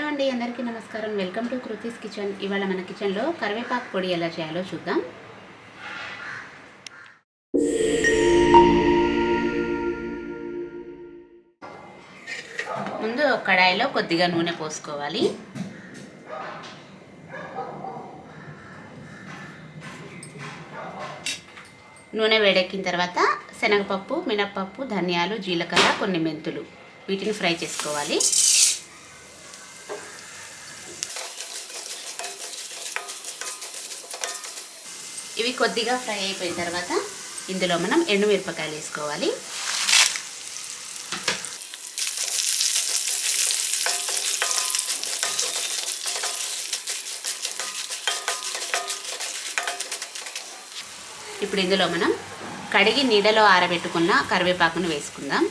అండి, అందరికీ నమస్కారం. Welcome to Kriti's kitchen. ఇవాళ మన కిచెన్లో కరివేపాకు పొడి ఎలా చేయాలో చూద్దాం. ముందు ఒక కడాయిలో కొద్దిగా నూనె పోసుకోవాలి. నూనె వేడెక్కిన తర్వాత శనగపప్పు, మినప్పప్పు, ధనియాలు, జీలకర్ర, కొన్ని మెంతులు వీటిని ఫ్రై చేసుకోవాలి. ఇవి కొద్దిగా ఫ్రై అయిపోయిన తర్వాత ఇందులో మనం ఎండుమిరపకాయలు వేసుకోవాలి. ఇప్పుడు ఇందులో మనం కడిగి నీడలో ఆరబెట్టుకున్న కరివేపాకును వేసుకుందాం.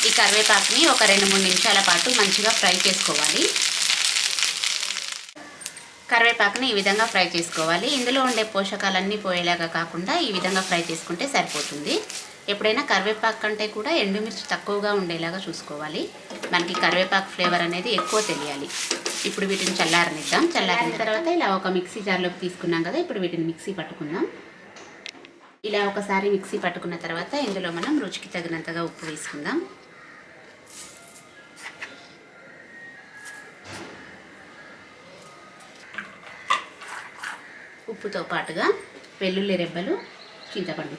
ఈ కరివేపాకుని ఒక 2-3 నిమిషాల పాటు మంచిగా ఫ్రై చేసుకోవాలి. కరివేపాకుని ఈ విధంగా ఫ్రై చేసుకోవాలి. ఇందులో ఉండే పోషకాలన్నీ పోయేలాగా కాకుండా ఈ విధంగా ఫ్రై చేసుకుంటే సరిపోతుంది. ఎప్పుడైనా కరివేపాకు కంటే కూడా ఎండుమిర్చి తక్కువగా ఉండేలాగా చూసుకోవాలి. మనకి కరివేపాకు ఫ్లేవర్ అనేది ఎక్కువ తెలియాలి. ఇప్పుడు వీటిని చల్లారనిద్దాం. చల్లారిన తర్వాత ఇలా ఒక మిక్సీ జార్లోకి తీసుకున్నాం కదా, ఇప్పుడు వీటిని మిక్సీ పట్టుకుందాం. ఇలా ఒకసారి మిక్సీ పట్టుకున్న తర్వాత ఇందులో మనం రుచికి తగినంతగా ఉప్పు వేసుకుందాం. ఉప్పుతో పాటుగా వెల్లుల్లి రెబ్బలు,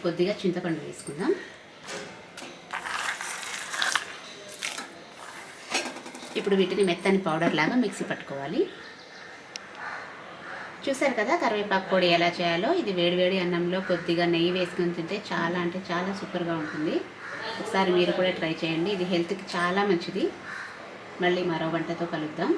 కొద్దిగా చింతపండు వేసుకుందాం. ఇప్పుడు వీటిని మెత్తని పౌడర్ లాగా మిక్సీ పట్టుకోవాలి. చూసారు కదా కరివేపాకు పొడి ఎలా చేయాలో. ఇది వేడివేడి అన్నంలో కొద్దిగా నెయ్యి వేసుకొని తింటే చాలా అంటే చాలా సూపర్గా ఉంటుంది. ఒకసారి మీరు కూడా ట్రై చేయండి. ఇది హెల్త్కి చాలా మంచిది. మళ్ళీ మరో వంటతో కలుద్దాం.